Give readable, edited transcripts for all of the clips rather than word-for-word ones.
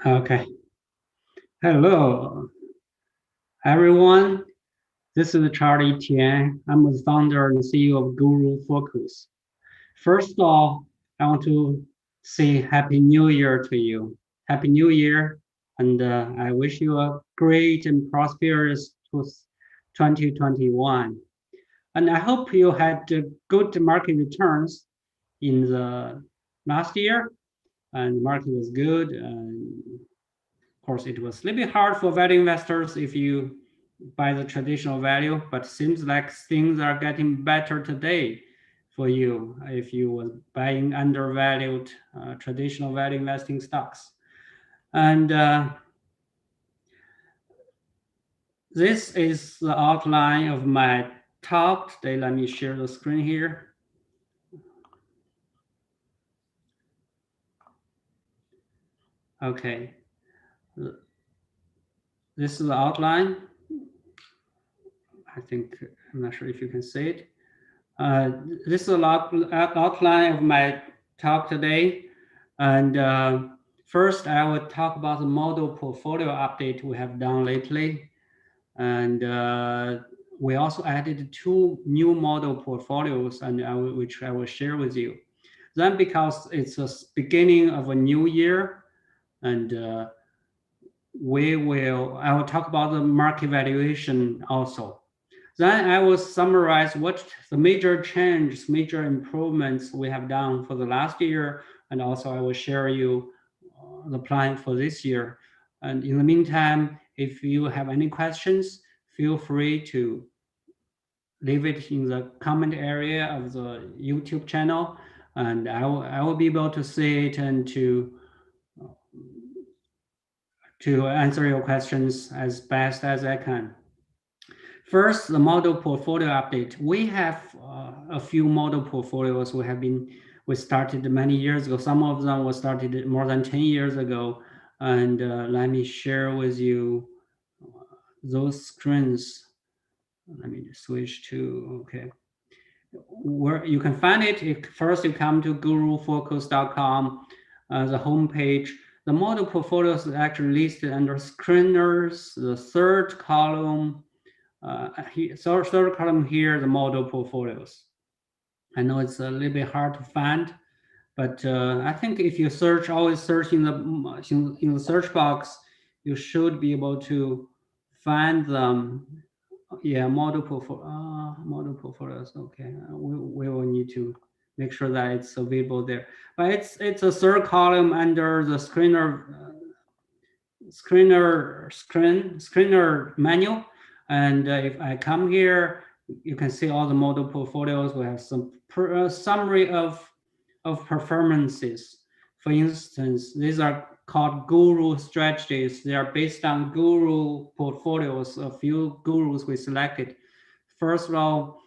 Okay. Hello, everyone. This is Charlie Tian. I'm the founder and CEO of GuruFocus. First of all, I want to say Happy New Year to you. Happy New Year, and I wish you a great and prosperous 2021. And I hope you had good market returns in the last year, and the market was good. And of course, it was a little bit hard for value investors if you buy the traditional value, but seems like things are getting better today for you if you were buying undervalued traditional value investing stocks. And this is the outline of my talk today. Let me share the screen here. Okay, this is the outline. I think, I'm not sure if you can see it. This is a outline of my talk today. And first, I will talk about the model portfolio update we have done lately. And we also added two new model portfolios, and which I will share with you. Then, because it's the beginning of a new year, and I will talk about the market valuation also. Then I will summarize what the major changes, major improvements we have done for the last year, and also I will share you the plan for this year. And in the meantime, if you have any questions, feel free to leave it in the comment area of the YouTube channel, and I will be able to see it and to answer your questions as best as I can. First, the model portfolio update. We have a few model portfolios we started many years ago. Some of them were started more than 10 years ago. And let me share with you those screens. Let me switch to, okay. Where you can find it, first you come to gurufocus.com, the homepage. The model portfolios are actually listed under screeners, the third column. Third column here, the model portfolios. I know it's a little bit hard to find, but I think if you always search in the search box, you should be able to find them. Yeah, model portfolios. Okay, we will need to make sure that it's available there. But it's a third column under the screener menu. And if I come here, you can see all the model portfolios. We have some summary of performances. For instance, these are called Guru strategies. They are based on Guru portfolios, a few gurus we selected. First of all,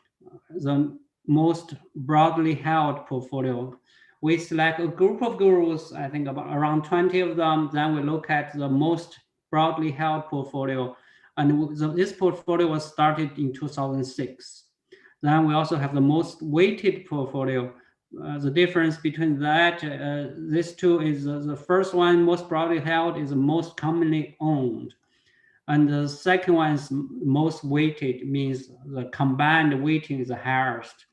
the most broadly held portfolio. We select a group of gurus, I think about around 20 of them. Then we look at the most broadly held portfolio. And this portfolio was started in 2006. Then we also have the most weighted portfolio. The difference between that, these two is the first one, most broadly held, is the most commonly owned. And the second one is most weighted, means the combined weighting is the highest.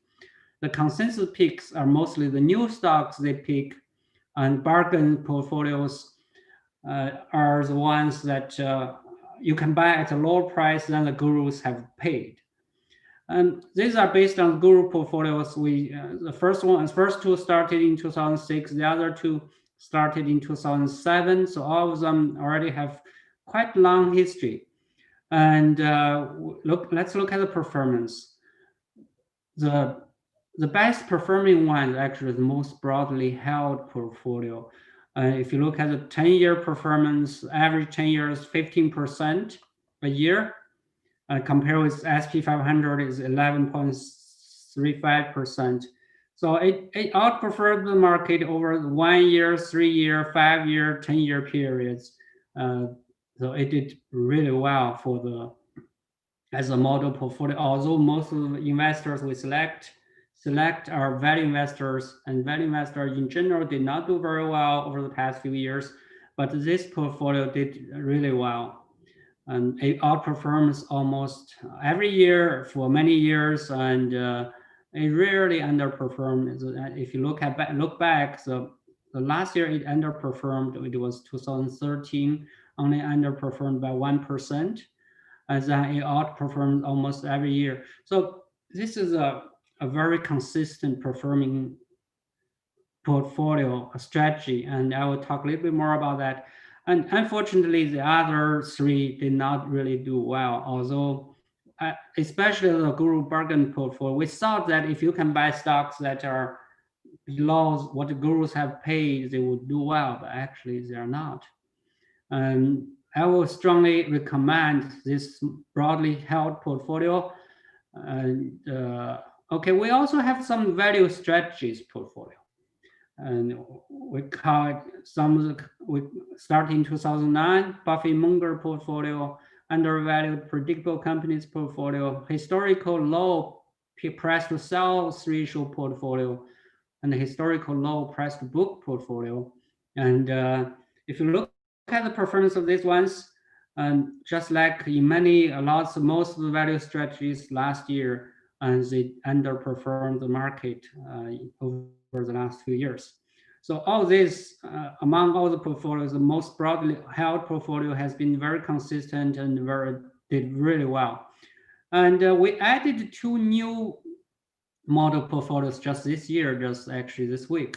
The consensus picks are mostly the new stocks they pick, and bargain portfolios are the ones that you can buy at a lower price than the gurus have paid. And these are based on Guru portfolios. The first two started in 2006. The other two started in 2007. So all of them already have quite long history. And let's look at the performance. The best performing one is actually the most broadly held portfolio. If you look at the 10-year performance, average 10 years, 15% a year. Compared with SP 500 is 11.35%. So it outperformed the market over the 1 year, 3 year, 5 year, 10-year periods. So it did really well as a model portfolio. Although most of the investors we select are value investors, and value investors in general did not do very well over the past few years. but this portfolio did really well. And it outperforms almost every year for many years, and it rarely underperformed. If you look back, the last year it underperformed. It was 2013, only underperformed by 1%, and then it outperformed almost every year. So this is a very consistent performing portfolio strategy, and I will talk a little bit more about that. And unfortunately, the other three did not really do well, although especially the Guru Bargain portfolio, we thought that if you can buy stocks that are below what the gurus have paid, they would do well, but actually they are not. And I will strongly recommend this broadly held portfolio. And okay, we also have some value strategies portfolio, and we call it we start in 2009, Buffett Munger portfolio, undervalued predictable companies portfolio, historical low price to sales ratio portfolio, and the historical low price to book portfolio. And if you look at the performance of these ones, and just like in most of the value strategies last year, and they underperformed the market over the last few years. So all this, among all the portfolios, the most broadly held portfolio has been very consistent and did really well. And we added 2 new model portfolios just this year, just actually this week.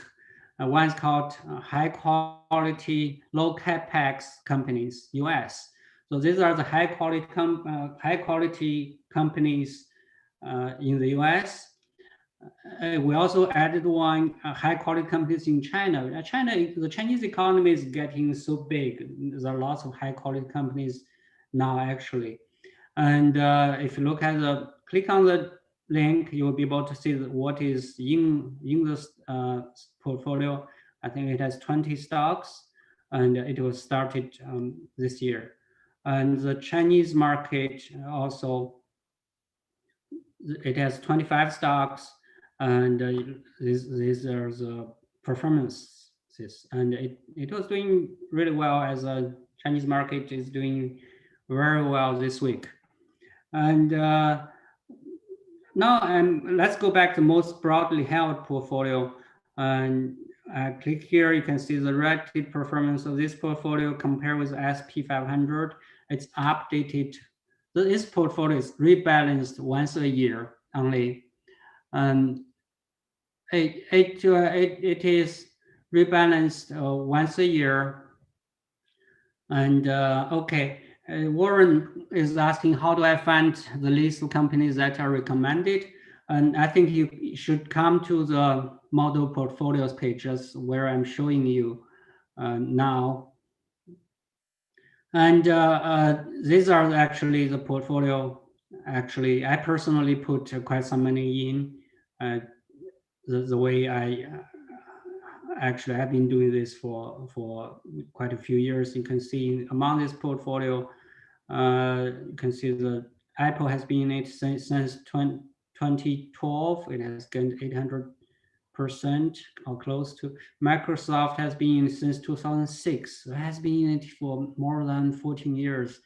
One is called high quality, low capex companies, US. So these are the high quality companies in the US. We also added one high quality companies in China. The Chinese economy is getting so big. There are lots of high quality companies now, actually. And if you click on the link, you will be able to see what is in this portfolio. I think it has 20 stocks, and it was started this year. And the Chinese market also, it has 25 stocks, and these are the performances. And it was doing really well, as the Chinese market is doing very well this week. And now let's go back to most broadly held portfolio. And click here, you can see the relative performance of this portfolio compared with SP 500. It's updated. This portfolio is rebalanced once a year only. It is rebalanced once a year. And okay. Warren is asking, how do I find the list of companies that are recommended? And I think you should come to the model portfolios pages where I'm showing you now. And these are actually the portfolio. Actually, I personally put quite some money in. The way I've been doing this for quite a few years. You can see among this portfolio, you can see the Apple has been in it since 2012. It has gained 800% or close to. Microsoft has been in since 2006. It has been in it for more than 14 years,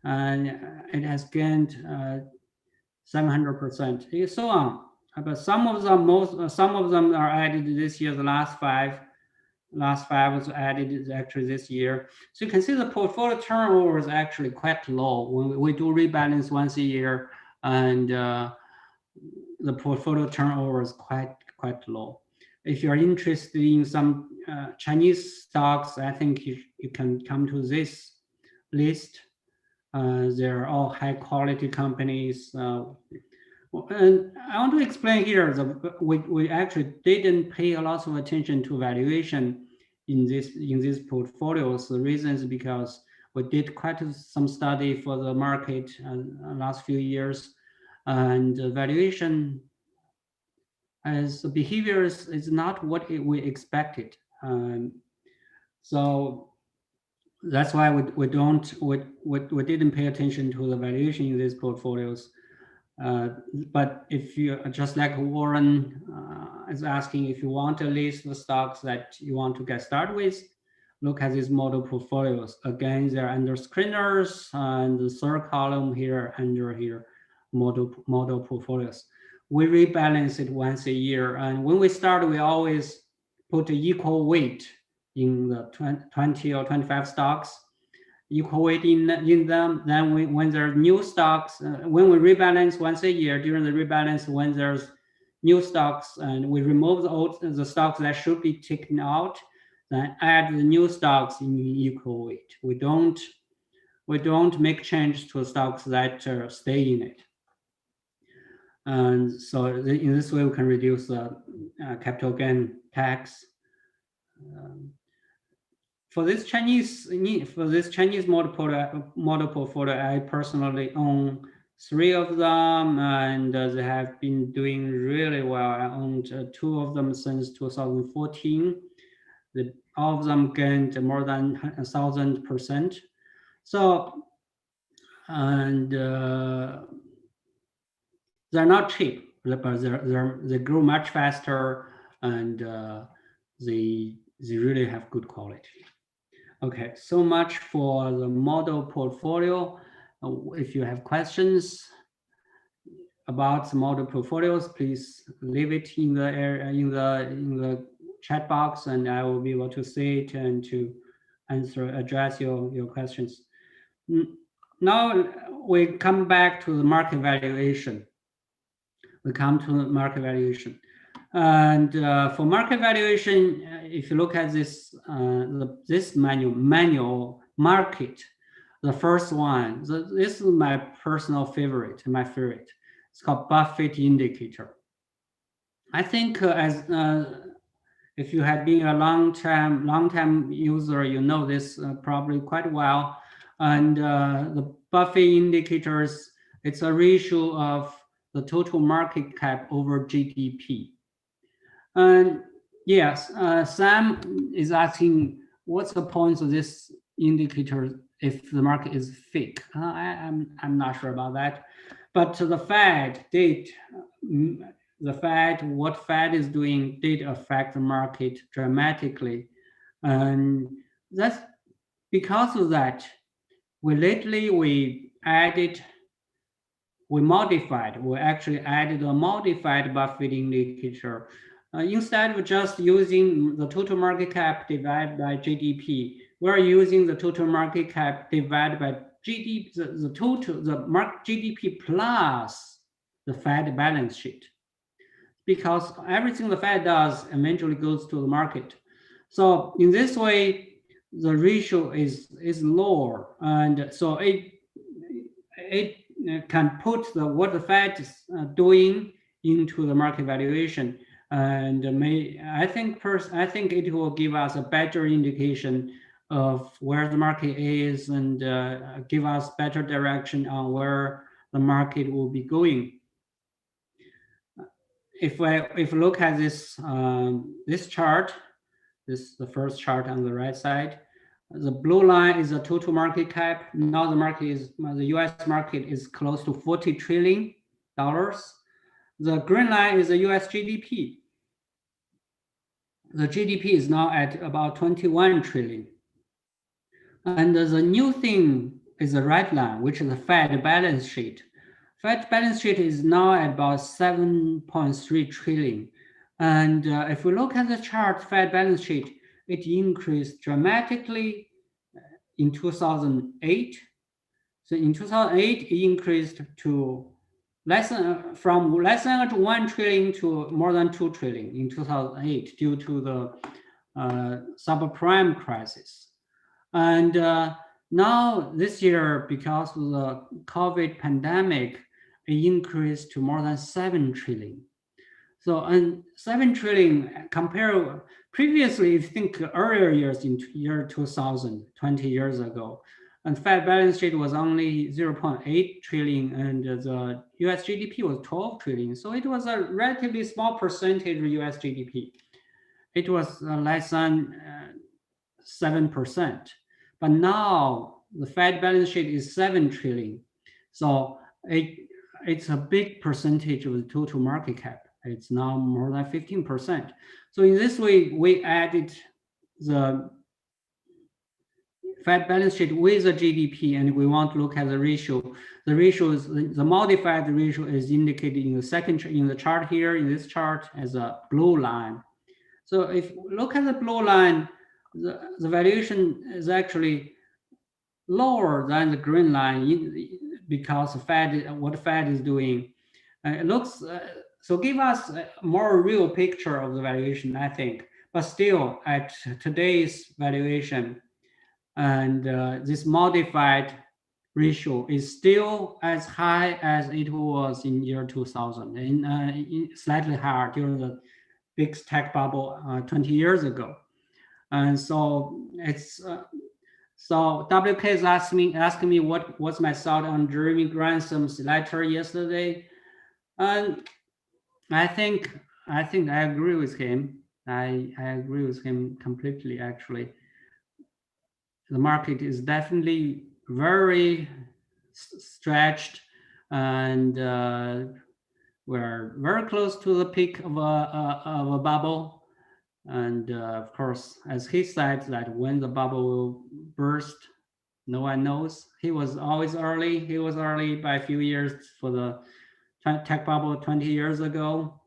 and it has gained 700%, and so on. But some of them are added this year. The last five was added actually this year. So you can see the portfolio turnover is actually quite low. When we do rebalance once a year, and the portfolio turnover is quite low. If you're interested in some Chinese stocks, I think you can come to this list. They're all high quality companies. And I want to explain here that we actually didn't pay a lot of attention to valuation in these portfolios. The reason is because we did quite some study for the market last few years, and the valuation as the behavior is not what we expected. So that's why we didn't pay attention to the valuation in these portfolios. But if you, just like Warren is asking, if you want to list the stocks that you want to get started with, look at these model portfolios. Again, they're under screeners, and the third column here under here, model portfolios. We rebalance it once a year, and when we start, we always put equal weight in the 20 or 25 stocks, equal weight in them. Then when there are new stocks, when we rebalance once a year, during the rebalance, when there's new stocks, and we remove the stocks that should be taken out, then add the new stocks in equal weight. We don't make change to stocks that stay in it. And so in this way, we can reduce the capital gain tax. For this Chinese model portfolio, I personally own 3 of them, and they have been doing really well. I owned 2 of them since 2014. All of them gained more than 1,000%. So, and they're not cheap, but they grow much faster, and they really have good quality. Okay, so much for the model portfolio. If you have questions about the model portfolios, please leave it in the chat box, and I will be able to see it and to address your questions. Now we come back to the market valuation. And for market valuation, if you look at this this manual market, the first one, this is my personal favorite, It's called Buffett indicator. I think if you have been a long-time user, you know this probably quite well. And the Buffett indicators, it's a ratio of the total market cap over GDP. And yes, Sam is asking, what's the point of this indicator if the market is fake? I'm not sure about that. But the Fed did, what Fed is doing did affect the market dramatically. And that's because of that, we actually added a modified Buffett indicator. Instead of just using the total market cap divided by GDP, we're using the total market cap divided by GDP, the market GDP plus the Fed balance sheet. Because everything the Fed does eventually goes to the market. So in this way, the ratio is lower, and so it can put what the Fed is doing into the market valuation, and I think it will give us a better indication of where the market is, and give us better direction on where the market will be going. If we look at this this chart, the first chart on the right side, the blue line is the total market cap. Now the US market is close to $40 trillion. The green line is the US GDP. The GDP is now at about 21 trillion. And the new thing is the red line, which is the Fed balance sheet. Fed balance sheet is now at about 7.3 trillion. And if we look at the chart, Fed balance sheet, it increased dramatically in 2008. So in 2008, it increased to from less than 1 trillion to more than 2 trillion in 2008 due to the subprime crisis. And now this year, because of the COVID pandemic, it increased to more than 7 trillion. So, and 7 trillion compared previously, if you think earlier years, in year 2000, 20 years ago, and Fed balance sheet was only 0.8 trillion, and the US GDP was 12 trillion. So it was a relatively small percentage of US GDP. It was less than 7%. But now the Fed balance sheet is 7 trillion. So it's a big percentage of the total market cap. It's now more than 15%. So in this way, we added the Fed balance sheet with the GDP, and we want to look at the ratio. The ratio is the modified ratio is indicated in the in the chart here, in this chart, as a blue line. So if we look at the blue line, the valuation is actually lower than the green line because what the Fed is doing. It looks so give us a more real picture of the valuation, I think. But still, at today's valuation, and this modified ratio is still as high as it was in year 2000, and slightly higher during the big tech bubble 20 years ago. And so it's so WK is asking me what's my thought on Jeremy Gransom's letter yesterday, and I think I agree with him. I agree with him completely, actually. The market is definitely very stretched, and we're very close to the peak of a bubble. And of course, as he said, that when the bubble will burst, no one knows. He was always early. He was early by a few years for the tech bubble 20 years ago,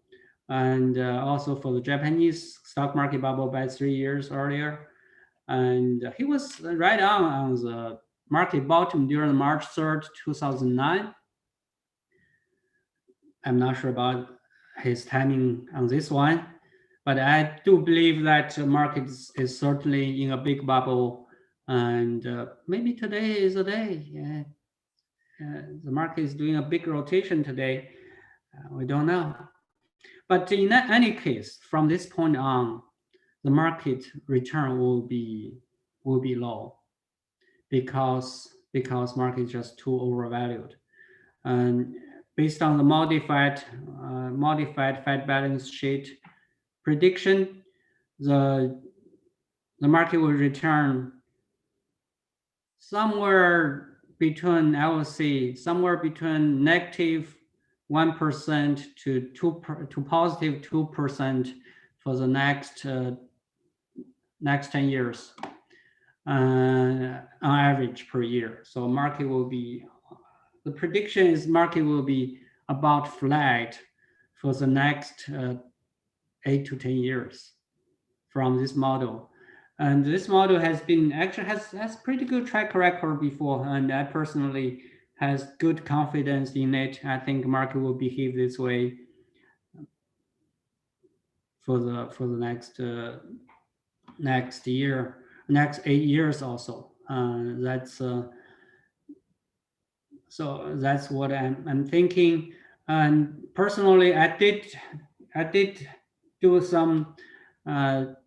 and also for the Japanese stock market bubble by 3 years earlier. And he was right on the market bottom during March 3rd, 2009. I'm not sure about his timing on this one, but I do believe that the market is certainly in a big bubble, and maybe today is a day. The market is doing a big rotation today. We don't know. But in any case, from this point on, the market return will be low because market is just too overvalued. And based on the modified Fed balance sheet prediction, the market will return somewhere between, I will say, somewhere between -1% to positive 2% for the next 10 years on average per year. So market will be, the prediction is market will be about flat for the next 8 to 10 years from this model. And this model has been actually has pretty good track record before, and I personally has good confidence in it. I think market will behave this way for the next 8 years also. So that's what I'm thinking. And personally, I did do some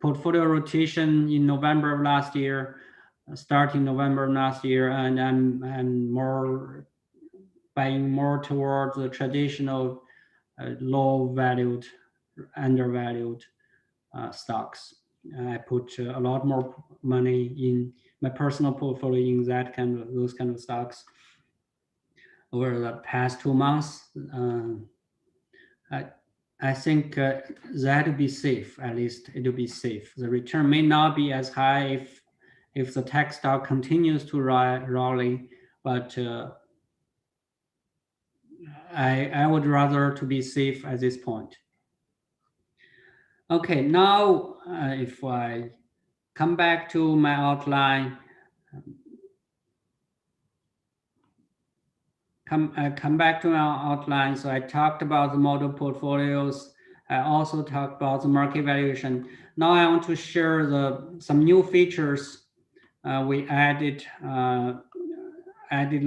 portfolio rotation in November of last year, starting November of last year, and I'm more buying more towards the traditional low valued, undervalued stocks. I put a lot more money in my personal portfolio in those kind of stocks over the past 2 months. I think that'll be safe. At least it'll be safe. The return may not be as high if the tech stock continues to rally, but I would rather to be safe at this point. Okay, now if I come back to my outline, come back to our outline. So I talked about the model portfolios. I also talked about the market valuation. Now I want to share some new features we added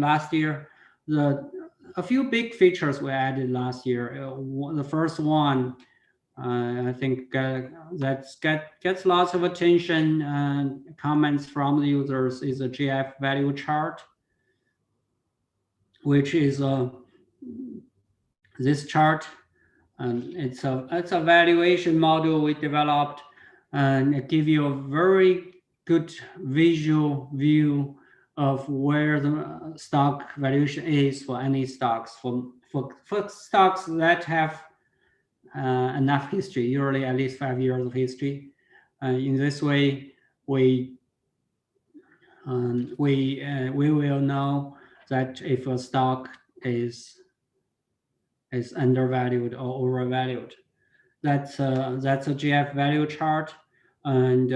last year. A few big features we added last year. The first one, I think that gets lots of attention and comments from the users, is a GF value chart, which is this chart, and it's a valuation model we developed, and it gives you a very good visual view of where the stock valuation is for any stocks. For stocks that have enough history, usually at least 5 years of history. In this way, we we will know that if a stock is undervalued or overvalued. That's a GF value chart, and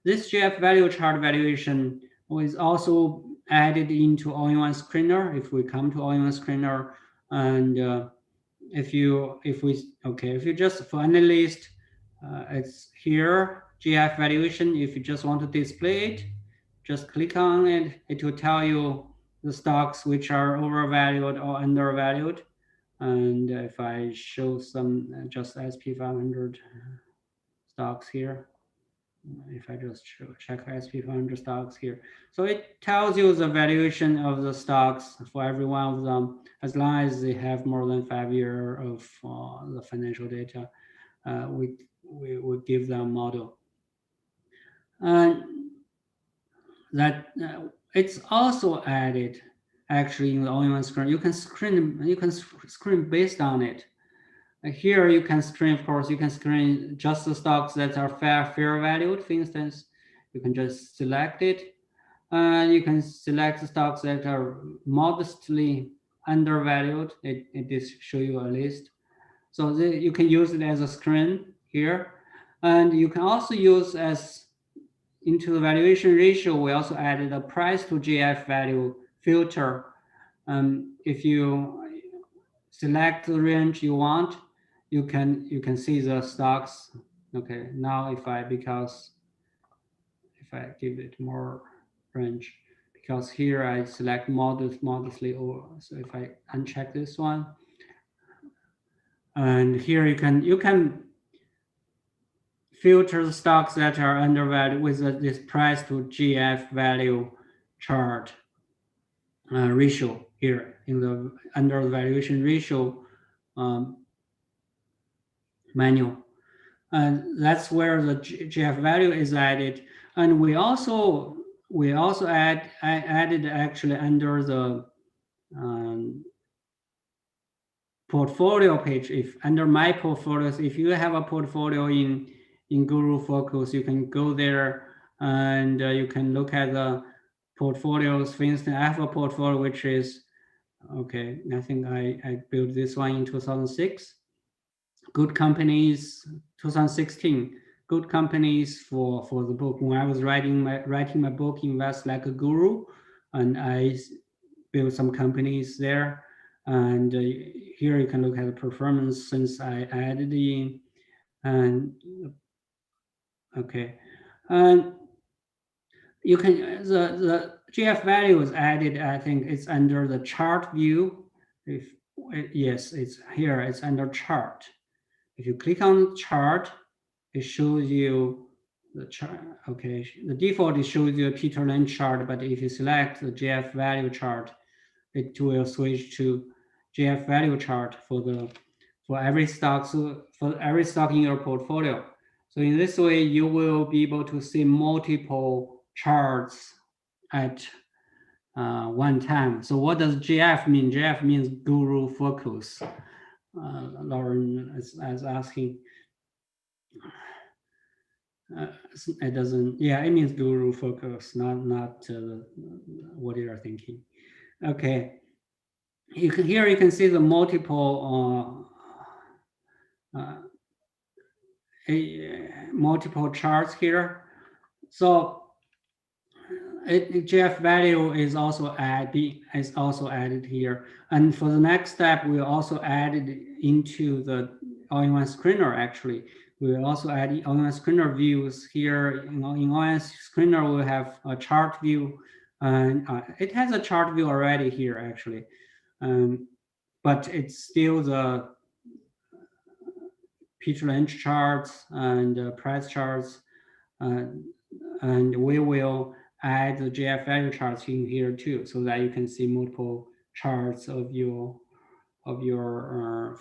this GF value chart valuation was also added into all-in-one screener. If we come to all-in-one screener, and if you just for analyst, it's here GF valuation. If you just want to display it, just click on it. It will tell you the stocks which are overvalued or undervalued. And if I show some just SP500 stocks here, if I just check SP500 stocks here, so it tells you the valuation of the stocks for every one of them, as long as they have more than 5 years of the financial data. We would give them a model, and that it's also added actually in the all-in-one screen. You can screen based on it. Here you can screen, of course, you can screen just the stocks that are fair valued. For instance, you can just select it, and you can select the stocks that are modestly undervalued. It just show you a list. So you can use it as a screen here, and you can also use as into the valuation ratio. We also added a price to GF value filter. If you select the range you want, you can see the stocks. Okay, now if I give it more range, because here I select modestly over. So if I uncheck this one, and here you can filter the stocks that are undervalued with this price to GF value chart ratio here in the under valuation ratio menu, and that's where the GF value is added. And we also added actually under the portfolio page. If under my portfolios, if you have a portfolio in GuruFocus, you can go there and you can look at the portfolios. For instance, I have a portfolio which is okay. I think I built this one in 2006. Good companies, 2016. Good companies for the book. When I was writing my book, Invest Like a Guru, and I built some companies there. And here you can look at the performance since I added in. And okay, and you can the GF value is added. I think it's under the chart view. Yes, it's here. It's under chart. If you click on the chart, it shows you the chart. Okay, the default it shows you a Peter Lynch chart, but if you select the GF value chart, it will switch to GF value chart for every stock in your portfolio. So in this way, you will be able to see multiple charts at one time. So what does GF mean? GF means GuruFocus. Lauren is asking. It doesn't. Yeah, it means GuruFocus, not what you are thinking. Okay. Here you can see the multiple multiple charts here. So GF value is also added here, and for the next step, we also added into the all-in-one screener. Actually, we will also add all-in-one screener views here. In all-in-one screener, we have a chart view, and it has a chart view already here actually, but it's still the Peter Lynch charts and price charts, and we will add the GF value charts in here too, so that you can see multiple charts of your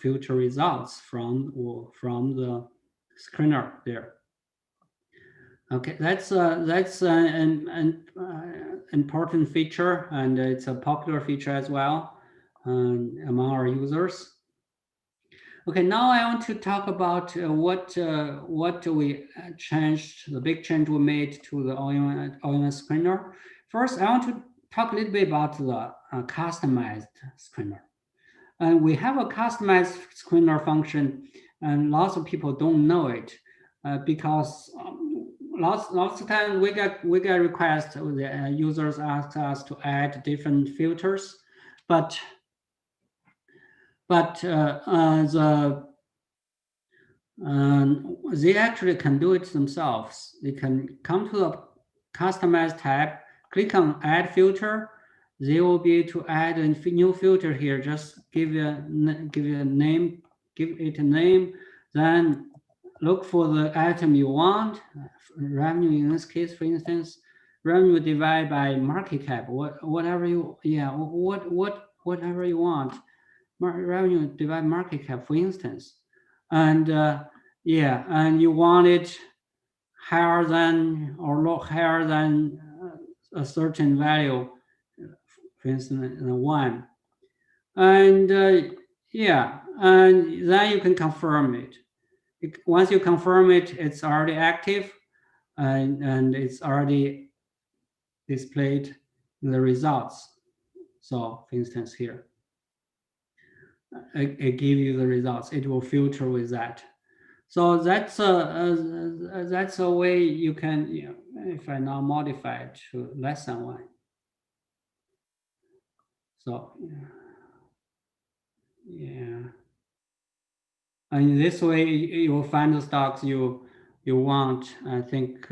filter results from the screener there. Okay, that's an important feature, and it's a popular feature as well among our users. Okay, now I want to talk about what we changed, the big change we made to the all-in-one screener. First, I want to talk a little bit about the customized screener. And we have a customized screener function, and lots of people don't know it because lots of times we get requests. The users ask us to add different filters, but they actually can do it themselves. They can come to the Customize tab, click on Add Filter. They will be able to add a new filter here. Just give it a name, then look for the item you want. Revenue in this case, for instance, revenue divided by market cap. Whatever you whatever you want. Revenue divided market cap, for instance, and and you want it higher than or higher than a certain value, for instance, 1. And and then you can confirm it. Once you confirm it, it's already active, and it's already displayed the results. So, for instance, here, it gives you the results. It will filter with that. So that's a way you can, if I now modify it to less than 1. So and this way you will find the stocks you want. I think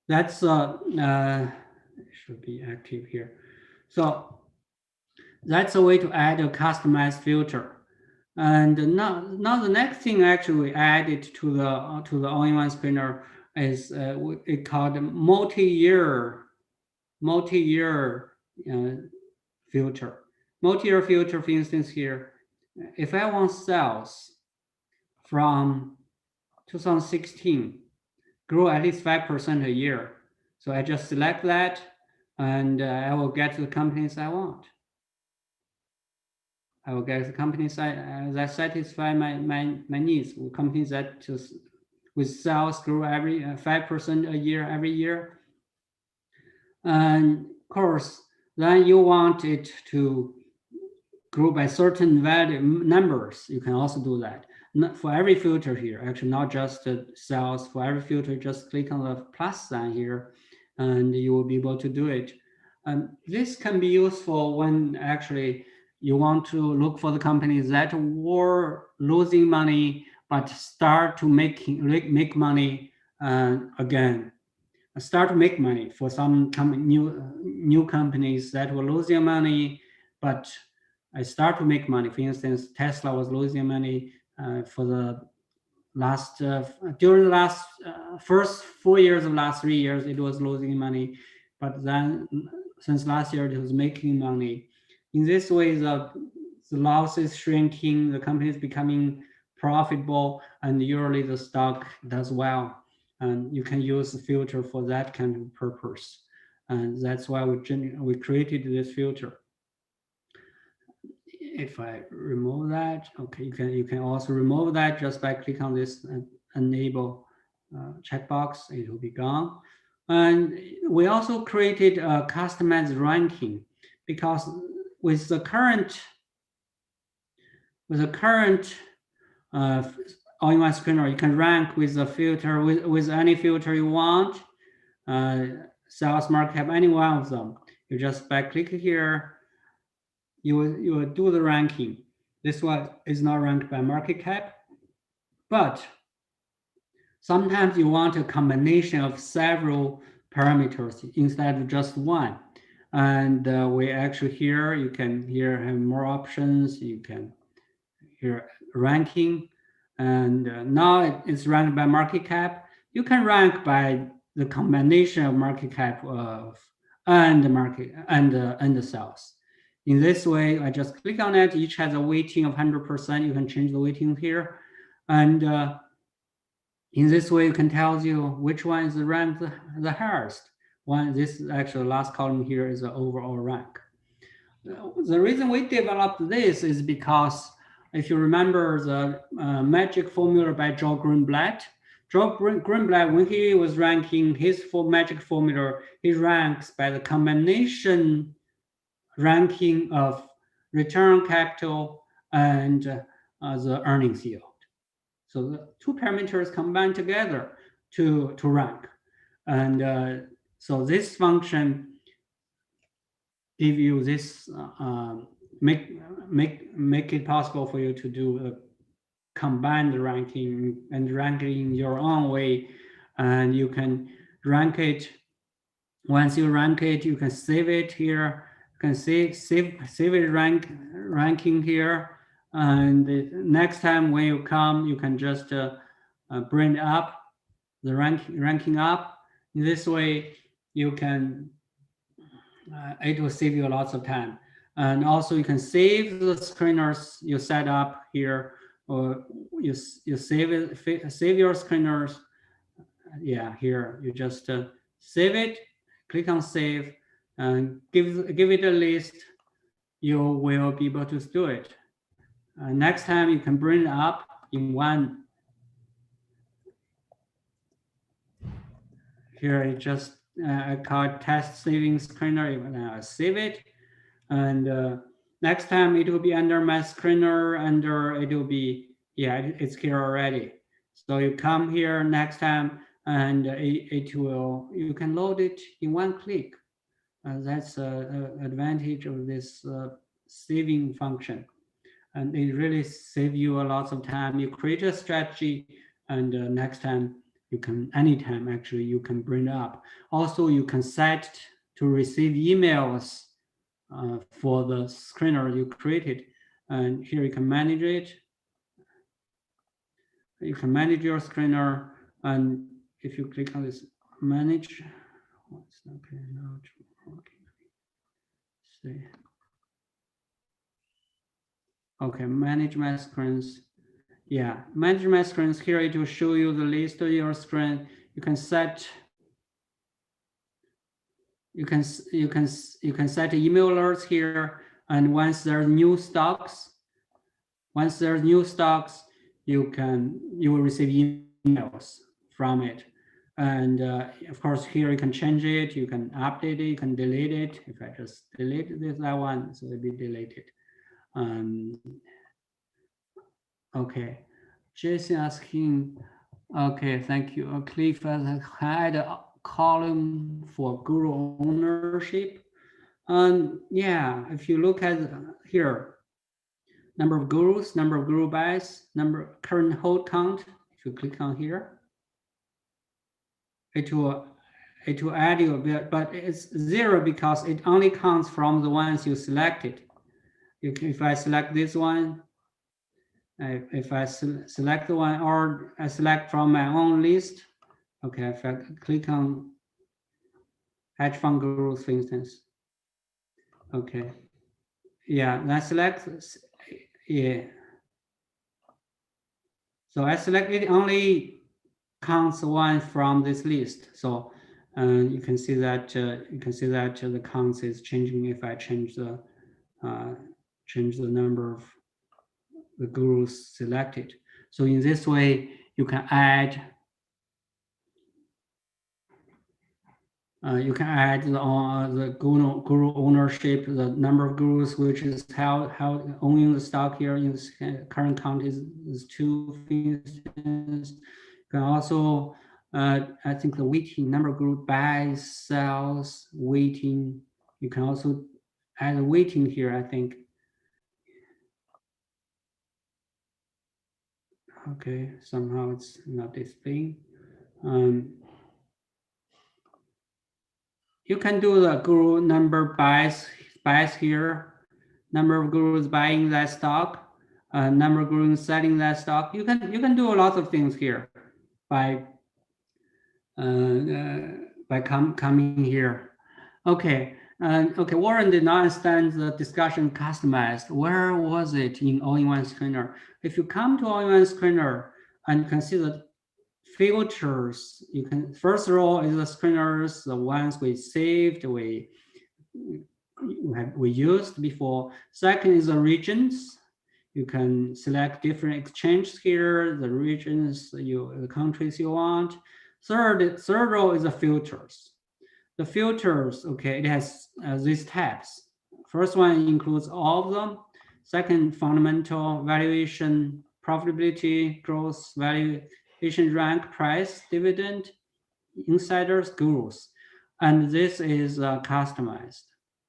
that's should be active here. So that's a way to add a customized filter. And now the next thing actually we added to the all-in-one screener is it called multi-year filter. Multi-year filter, for instance, here, if I want sales from 2016 grow at least 5% a year, so I just select that, and I will get to the companies I want. I will get the companies that satisfy my needs. Companies that just with sales grow every 5% a year every year. And of course, then you want it to grow by certain value numbers. You can also do that. Not for every filter here, actually not just the sales. For every filter, just click on the plus sign here, and you will be able to do it. And this can be useful when actually you want to look for the companies that were losing money but start to make money again. Start to make money for some new companies that were losing money, but I start to make money. For instance, Tesla was losing money for the last during the last first 4 years of last 3 years. It was losing money, but then since last year it was making money. In this way, the loss is shrinking, the company is becoming profitable, and usually the stock does well. And you can use the filter for that kind of purpose. And that's why we created this filter. If I remove that, okay, you can also remove that just by clicking on this enable checkbox. It will be gone. And we also created a customized ranking, because with the current all-in-one screener, you can rank with a filter with any filter you want, sales, market cap, any one of them. You just by clicking here, you will do the ranking. This one is not ranked by market cap, but sometimes you want a combination of several parameters instead of just one. And we actually here, you can here have more options. You can here ranking, and now it's ranked by market cap. You can rank by the combination of market cap and the market and the sales. In this way, I just click on it. Each has a weighting of 100%. You can change the weighting here, and in this way, you can tell you which one is ranked the highest. This actually last column here is the overall rank. The reason we developed this is because if you remember the magic formula by Joel Greenblatt, Joe Greenblatt, when he was ranking his magic formula, he ranks by the combination ranking of return on capital and the earnings yield. So the two parameters combined together to rank. And so this function give you this, make it possible for you to do a combined ranking and ranking your own way. And you can rank it. Once you rank it, you can save it here. You can save it ranking here. And the next time when you come, you can just bring up the ranking up. In this way, you can, it will save you lots of time. And also you can save the screeners you set up here, or you save your screeners. Yeah, here you just save it, click on save, and give it a list. You will be able to do it. Next time you can bring it up in one. Here it just I call it test saving screener. Save it, and next time it will be under my screener. It will be, yeah, it's here already. So you come here next time, and it will, you can load it in one click. That's an advantage of this saving function, and it really saves you a lot of time. You create a strategy, and next time you can, anytime actually, you can bring it up. Also, you can set to receive emails for the screener you created, and here you can manage it. You can manage your screener, and if you click on this manage, okay, now it's working. See. Okay, manage my screens. Yeah, manage my screens. Here it will show you the list of your screen. You can set. You can set email alerts here, and once there are new stocks, you will receive emails from it. And of course, here you can change it, you can update it, you can delete it. If I just delete that one, so it'll be deleted. Okay, Jason asking, okay, thank you. Cliff has had a column for guru ownership. And yeah, if you look at here, number of gurus, number of guru buys, current hold count, if you click on here, it will add you a bit, but it's 0 because it only counts from the ones you selected. If I select this one, if I select the one, or I select from my own list, okay, if I click on hedge fund gurus, for instance, okay, yeah, and I select, yeah, so I select it, only counts one from this list. So you can see that the counts is changing if I change the number of the gurus selected. So in this way, you can add the guru ownership, the number of gurus, which is how owning the stock here in this current count is 2 things. You can also I think the weighting, number of group buys, sells, weighting. You can also add a weighting here, I think. Okay, somehow it's not this thing. You can do the guru number buys here, number of gurus buying that stock, number of gurus selling that stock. You can do a lot of things here by coming here. Okay, okay. Warren did not understand the discussion customized. Where was it in all-in-one screener? If you come to all-in-one screener and consider filters, you can, first row is the screeners, the ones we saved, we used before. Second is the regions. You can select different exchanges here, the regions, the countries you want. Third row is the filters. The filters, okay, it has these tabs. First one includes all of them. Second, fundamental, valuation, profitability, growth, valuation, rank, price, dividend, insiders, gurus. And this is customized.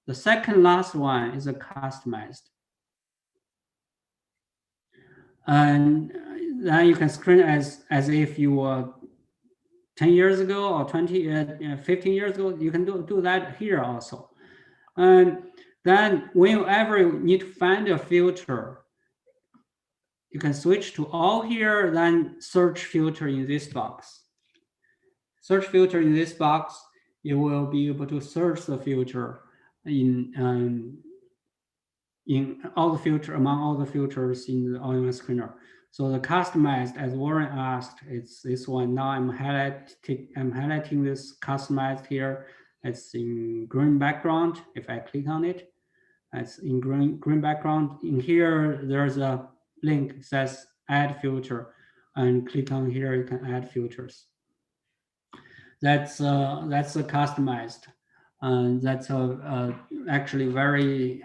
The second last one is a customized. And then you can screen as if you were 10 years ago or 15 years ago. You can do that here also. And then whenever you need to find a filter, you can switch to all here, then search filter in this box. Search filter in this box, you will be able to search the filter in all the filter, among all the filters in the OnScreener. So the customized, as Warren asked, it's this one. Now I'm highlighting this customized here. It's in green background. If I click on it, it's in green background. In here, there's a link that says add filter, and click on here, you can add filters. That's a customized, and that's actually very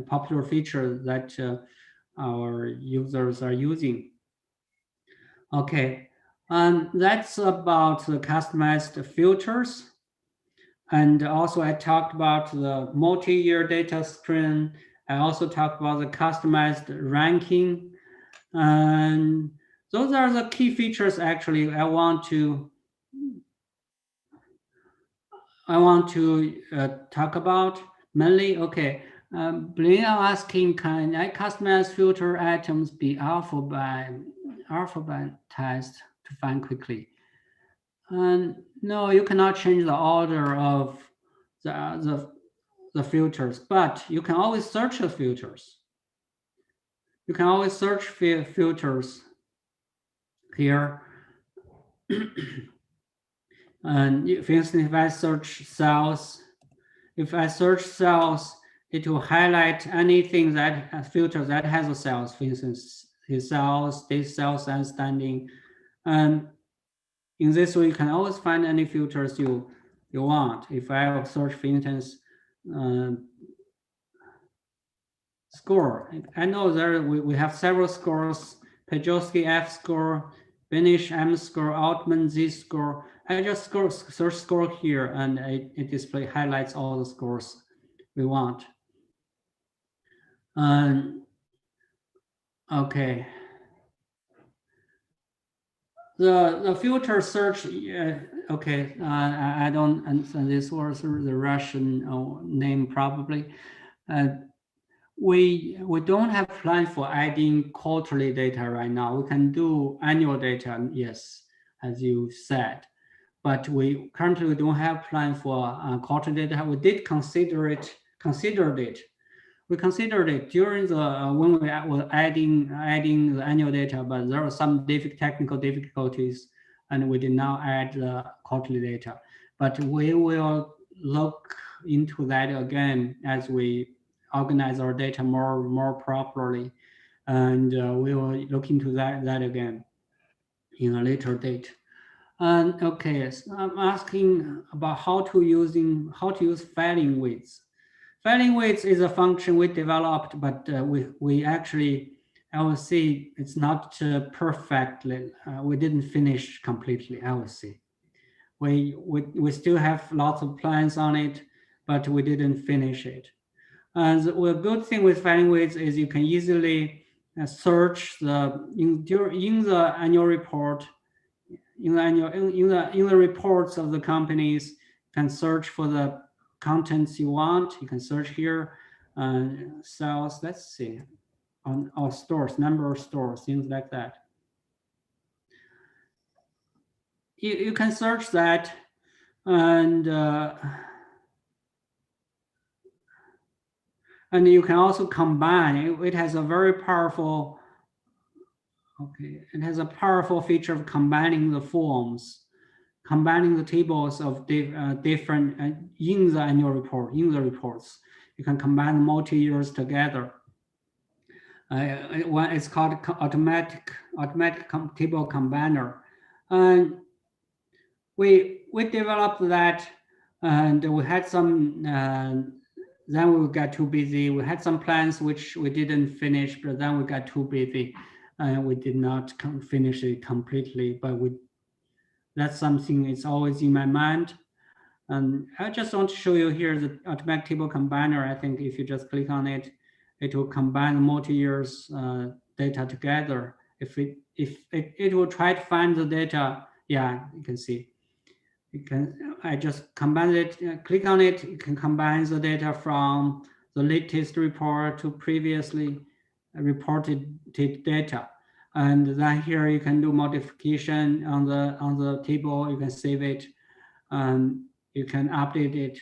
popular feature that our users are using. Okay, and that's about the customized filters. And also I talked about the multi-year data screen. I also talked about the customized ranking. And those are the key features actually I want to talk about mainly. Okay, Blaine asking, can I customize filter items be alphabetized to find quickly? And no, you cannot change the order of the filters, but you can always search the filters. You can always search filters here. And for instance, if I search sales, it will highlight anything that filter that has a sales. For instance, his sales, this sales outstanding, and in this way, you can always find any filters you want. If I search, for instance, score, I know there we have several scores: Pejowski F score, Benish M score, Altman Z score. I just search score here, and it highlights all the scores we want. Okay. The filter search, okay, I don't understand this was the Russian name probably. We don't have plan for adding quarterly data right now. We can do annual data, yes, as you said, but we currently don't have plan for quarterly data. We did considered it. We considered it during the when we were adding the annual data, but there were some technical difficulties, and we did not add the quarterly data. But we will look into that again as we organize our data more properly, and we will look into that again in a later date. And okay, so I'm asking about how to use filing widths. Filing width is a function we developed, but we actually, I will see it's not perfectly. We didn't finish completely. I will see. We still have lots of plans on it, but we didn't finish it. And the good thing with filing width is you can easily search in the annual report, in the reports of the companies, you can search for the contents you want. You can search here, sales, let's see, on our stores, number of stores, things like that. You can search that, and you can also combine. It has a very powerful, okay, it has a powerful feature of combining the forms, combining the tables of different in the annual report, in the reports. You can combine multi-years together. One is called automatic table combiner, and we developed that, and we had some. Then we got too busy. We had some plans which we didn't finish, but then we got too busy, and we did not finish it completely. But that's something it's always in my mind. And I just want to show you here the automatic table combiner. I think if you just click on it, it will combine the multi-years data together. If it will try to find the data, yeah, you can see. I just combine it, click on it, you can combine the data from the latest report to previously reported data. And then here you can do modification on the table, you can save it, and you can update it.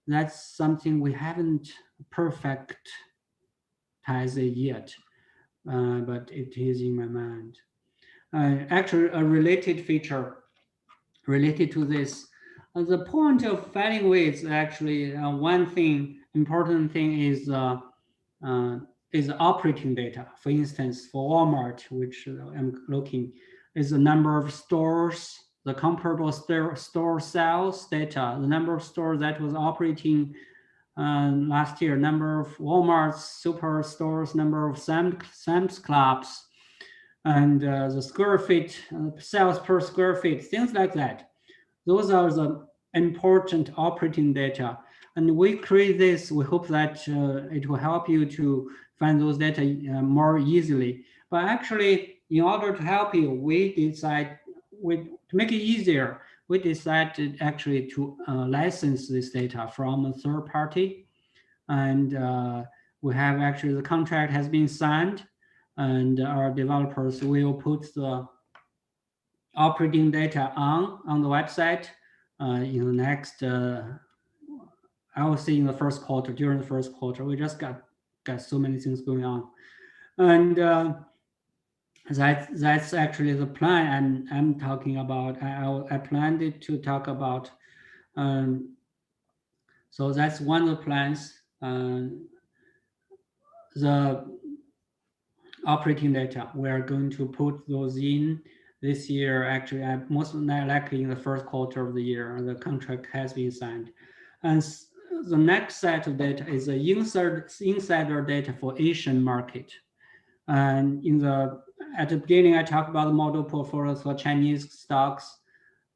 That's something we haven't perfectized it yet, but it is in my mind. Actually, a related feature related to this, the point of filing weights actually one thing, important thing is operating data. For instance, for Walmart, which I'm looking, is the number of stores, the comparable store sales data, the number of stores that was operating last year, number of Walmart's superstores, number of Sam's Clubs, and the square feet, sales per square feet, things like that. Those are the important operating data. And we create this, we hope that it will help you to find those data more easily. But actually, in order to help you, we decide, to make it easier, we decided actually to license this data from a third party. And we have actually, the contract has been signed, and our developers will put the operating data on the website in the next, I will say in the first quarter, during the first quarter. We just got so many things going on. And that's actually the plan I'm talking about. I planned it to talk about. So that's one of the plans. The operating data, we are going to put those in this year. Actually, most likely in the first quarter of the year, the contract has been signed. And the next set of data is the insider data for Asian market. And at the beginning, I talked about the model portfolios for Chinese stocks.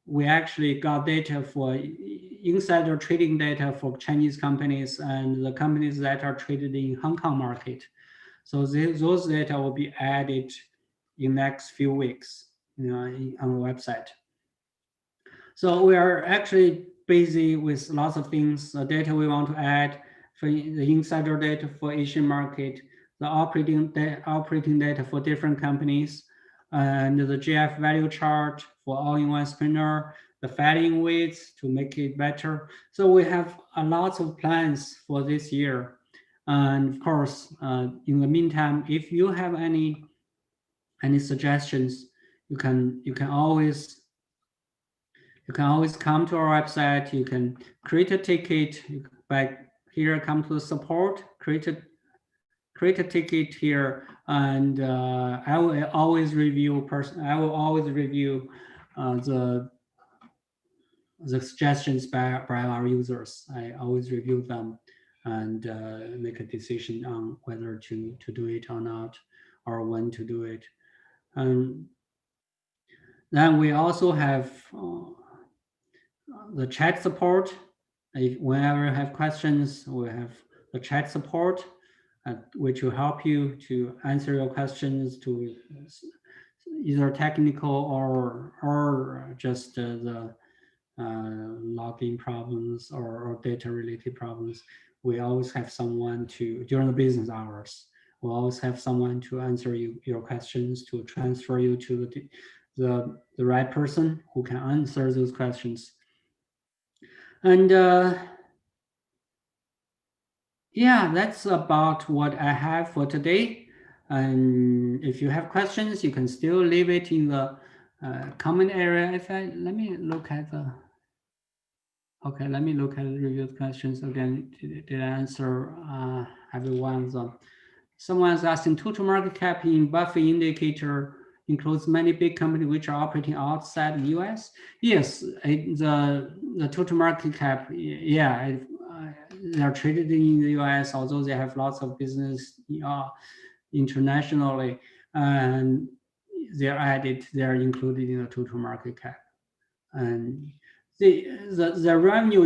We actually got data for insider trading data for Chinese companies and the companies that are traded in Hong Kong market. So those data will be added in next few weeks, on the website. So we are actually busy with lots of things. The data we want to add for the insider data for Asian market, the operating data for different companies, and the GF value chart for all-in-one screener, the filing weights to make it better. So we have a lot of plans for this year. And of course, in the meantime, if you have any suggestions, you can always come to our website. You can create a ticket by here. Come to the support, create a ticket here, and I will always review the suggestions by our users. I always review them and make a decision on whether to do it or not, or when to do it. And then we also have the chat support. Whenever you have questions, we have the chat support, which will help you to answer your questions, to either technical or just the login problems or data related problems. We always have someone during the business hours, we'll always have someone to answer your questions, to transfer you to the right person who can answer those questions. And yeah, that's about what I have for today. And if you have questions, you can still leave it in the comment area. Let me look at the reviewed questions again. Did I answer every one of them? Someone's asking, total market cap in Buffett indicator includes many big companies which are operating outside the US. Yes, the total market cap, yeah, they're traded in the US, although they have lots of business internationally, and they're included in the total market cap. And the revenue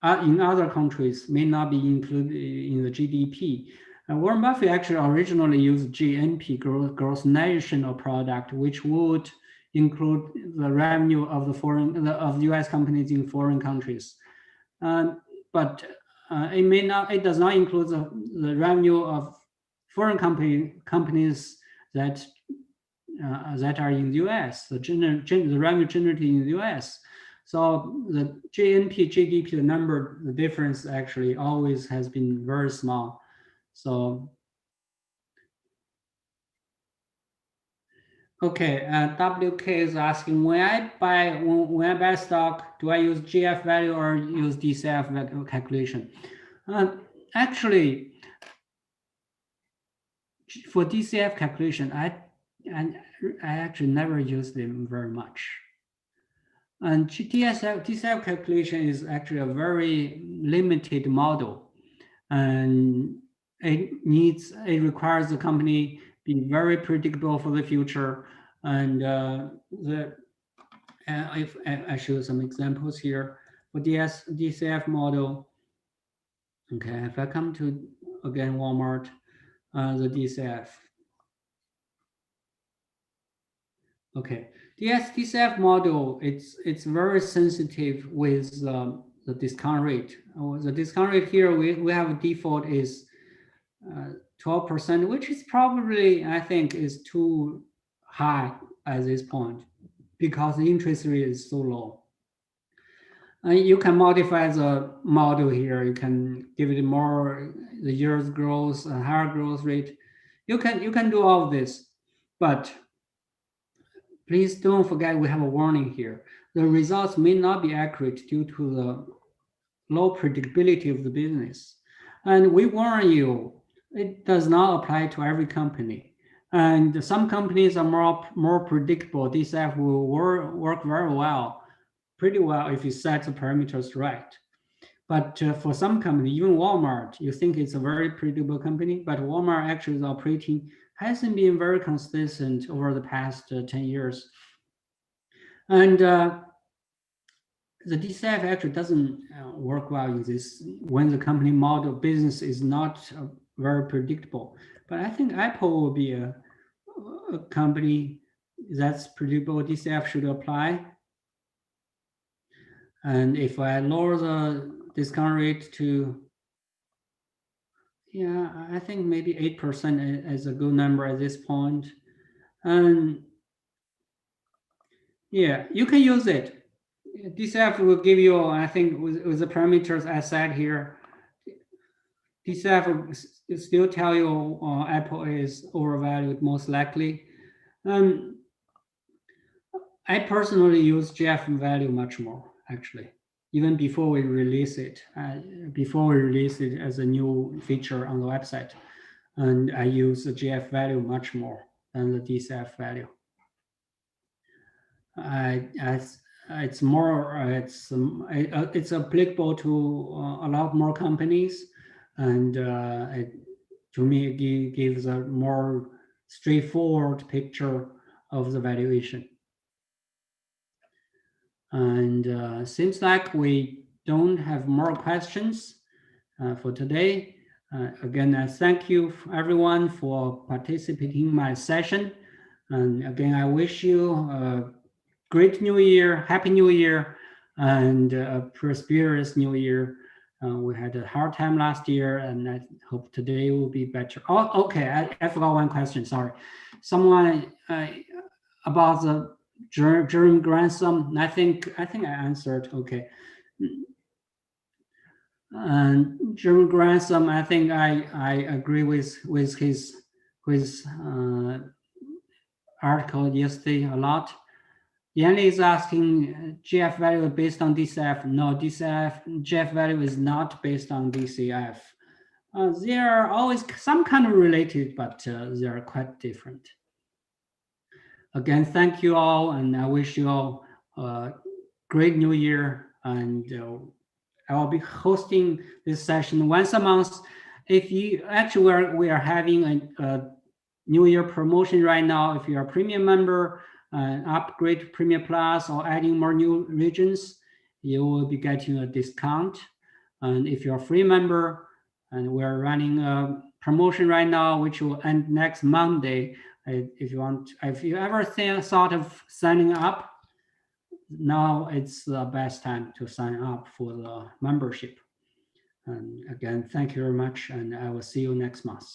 in other countries may not be included in the GDP. Warren Buffett actually originally used GNP, gross national product, which would include the revenue of the US companies in foreign countries. But it does not include the revenue of foreign companies that are in the US, the revenue generated in the US. So the GNP, GDP, the difference actually always has been very small. So, okay, WK is asking, when I buy stock, do I use GF value or use DCF value calculation? Actually, for DCF calculation, I actually never use them very much. And DCF calculation is actually a very limited model, and it requires the company be very predictable for the future. And if I show some examples here for DCF model. Okay, if I come to again Walmart, the DCF. Okay, DCF model, it's very sensitive with the discount rate. The discount rate here we have a default is 12%, which is probably, I think, is too high at this point because the interest rate is so low. You can modify the model here. You can give it more the year's growth, a higher growth rate. You can do all of this, but please don't forget we have a warning here. The results may not be accurate due to the low predictability of the business. And we warn you, it does not apply to every company. And some companies are more predictable. DCF will work very well, pretty well if you set the parameters right. But for some company, even Walmart, you think it's a very predictable company, but Walmart actually is operating hasn't been very consistent over the past 10 years. And the DCF actually doesn't work well in this when the company model business is not very predictable. But I think Apple will be a company that's predictable. DCF should apply. And if I lower the discount rate to, yeah, I think maybe 8% is a good number at this point. And yeah, you can use it. DCF will give you, I think, with the parameters I said here, DCF will still tell you Apple is overvalued most likely. I personally use GF value much more, actually, even before we release it. As a new feature on the website, and I use the GF value much more than the DCF value. It's applicable to a lot more companies, and to me it gives a more straightforward picture of the valuation. And seems like we don't have more questions for today. Again, I thank you everyone for participating in my session. And again, I wish you a great new year, happy new year, and a prosperous new year. We had a hard time last year, and I hope today will be better. Oh, okay, I forgot one question, sorry. Someone about the German grandson, I think I answered, okay. And German grandson, I think I agree with his article yesterday a lot. Yanni is asking GF value based on DCF. No, GF value is not based on DCF. They are always some kind of related, but they are quite different. Again, thank you all, and I wish you all a great new year. And I will be hosting this session once a month. If you actually, we are having a New Year promotion right now. If you're a premium member, upgrade to Premium Plus or adding more new regions, you will be getting a discount. And if you're a free member, and we're running a promotion right now, which will end next Monday. If you ever thought of signing up, now it's the best time to sign up for the membership. And again, thank you very much, and I will see you next month.